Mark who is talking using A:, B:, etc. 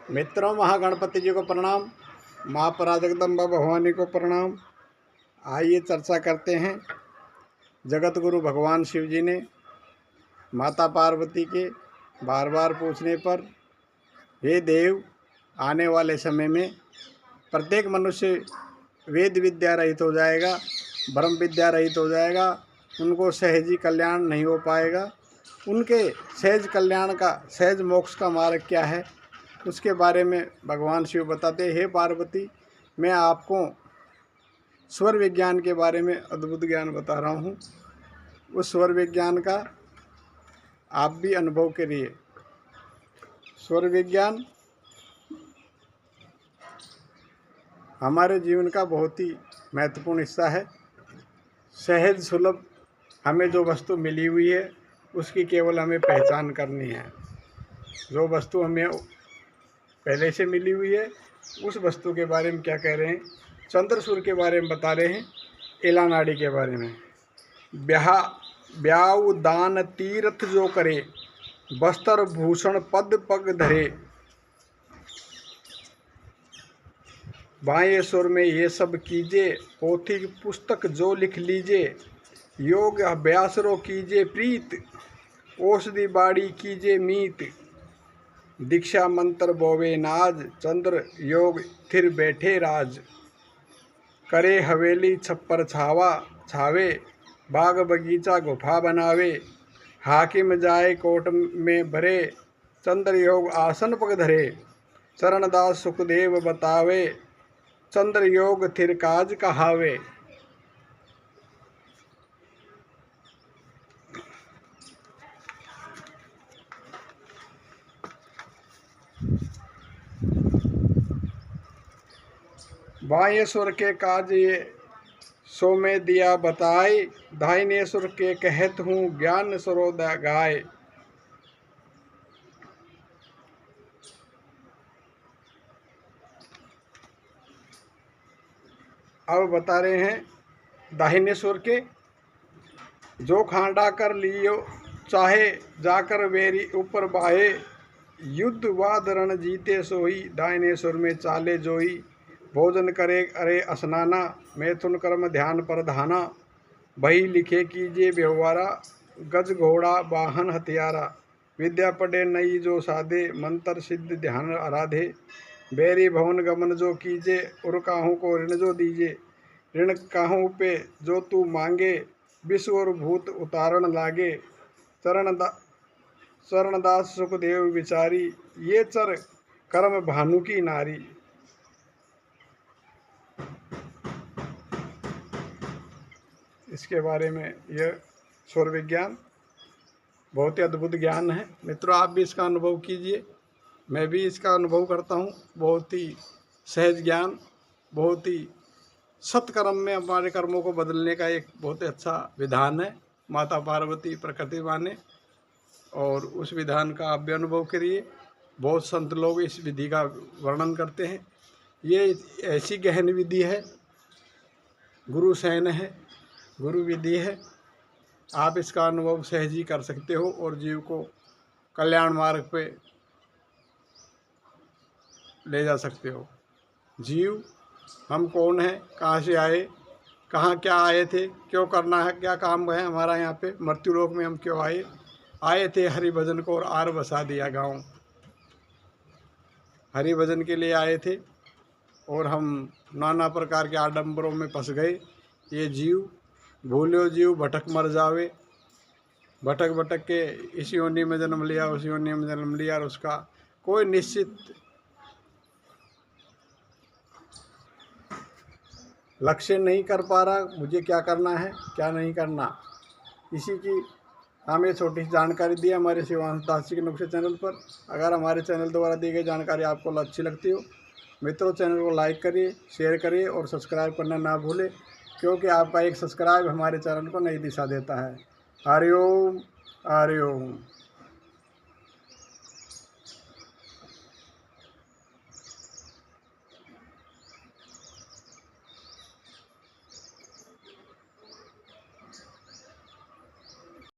A: मित्रों, महागणपति जी को प्रणाम, माँ पराजगदम्बा भवानी को प्रणाम। आइए चर्चा करते हैं। जगत गुरु भगवान शिव जी ने माता पार्वती के बार बार पूछने पर, हे देव, आने वाले समय में प्रत्येक मनुष्य वेद विद्या रहित हो जाएगा, ब्रह्म विद्या रहित हो जाएगा, उनको सहज ही कल्याण नहीं हो पाएगा। उनके सहज कल्याण का, सहज मोक्ष का मार्ग क्या है, उसके बारे में भगवान शिव बताते हैं। हे पार्वती, मैं आपको स्वर विज्ञान के बारे में अद्भुत ज्ञान बता रहा हूँ। उस स्वर विज्ञान का आप भी अनुभव करिए। स्वर विज्ञान हमारे जीवन का बहुत ही महत्वपूर्ण हिस्सा है। सहज सुलभ हमें जो वस्तु मिली हुई है, उसकी केवल हमें पहचान करनी है। जो वस्तु हमें पहले से मिली हुई है, उस वस्तु के बारे में क्या कह रहे हैं, चंद्रसूर के बारे में बता रहे हैं, एला नाड़ी के बारे में। ब्याऊ दान तीर्थ जो करे, बस्तर भूषण पद पग धरे। बाएं सुर में ये सब कीजे, पोथी पुस्तक जो लिख लीजे। योग अभ्यास रो कीजे प्रीत, औषधि बाड़ी कीजे मीत। दीक्षा मंत्र बोवे नाज, चंद्र योग थिर बैठे राज। करे हवेली छप्पर छावा छावे, बाग बगीचा गुफा बनावे। हाकिम जाए कोट में भरे, चंद्र योग आसन पग धरे। चरणदास सुखदेव बतावे, चंद्र योग थिर काज कहावे। बाएं सुर के काज ये सो में दिया बताए, दाहिने सुर के कहत हूँ ज्ञान सरोदा गाय। अब बता रहे हैं दाहिने सुर के, जो खांडा कर लियो चाहे, जाकर वेरी ऊपर बाहे। युद्ध वाद रण जीते सोई, दाहिने सुर में चाले जोई। भोजन करे अरे स्नाना, मैथुन कर्म ध्यान प्रधाना। बही लिखे कीजिए व्यवहारा, गज घोड़ा वाहन हथियारा। विद्या पढ़े नई जो साधे, मंत्र सिद्ध ध्यान आराधे। बैरी भवन गमन जो कीजे, उर काहू को ऋण जो दीजे। ऋण काहू पे जो तू मांगे, विश्व और भूत उतारण लागे। चरणदास सुखदेव विचारी, ये चर कर्म भानु की नारी। इसके बारे में यह स्वर विज्ञान बहुत ही अद्भुत ज्ञान है। मित्रों, आप भी इसका अनुभव कीजिए, मैं भी इसका अनुभव करता हूँ। बहुत ही सहज ज्ञान, बहुत ही सत्कर्म में हमारे कर्मों को बदलने का एक बहुत ही अच्छा विधान है माता पार्वती प्रकृति माँ ने, और उस विधान का आप भी अनुभव करिए। बहुत संत लोग इस विधि का वर्णन करते हैं। ये ऐसी गहन विधि है, गुरु शयन है, गुरु विधि है। आप इसका अनुभव सहज ही कर सकते हो और जीव को कल्याण मार्ग पे ले जा सकते हो। जीव, हम कौन हैं, कहाँ से आए, कहाँ क्या आए थे, क्यों करना है, क्या काम है हमारा यहाँ पे, मृत्यु लोक में हम क्यों आए थे हरि भजन को और आर बसा दिया गाँव। हरि भजन के लिए आए थे और हम नाना प्रकार के आडंबरों में फंस गए। ये जीव, भूल्यो जीव भटक मर जावे। भटक भटक के इस योनि में जन्म लिया, उस योनि में जन्म लिया, और उसका कोई निश्चित लक्ष्य नहीं कर पा रहा, मुझे क्या करना है, क्या नहीं करना। इसी की हमें छोटी सी जानकारी दी हमारे शिवांश दास जी के नुस्खे चैनल पर। अगर हमारे चैनल द्वारा दी गई जानकारी आपको अच्छी लगती हो, मित्रों, चैनल को लाइक करिए, शेयर करिए और सब्सक्राइब करना ना भूलें, क्योंकि आपका एक सब्सक्राइब हमारे चैनल को नई दिशा देता है। हरि ओम, हरि ओम।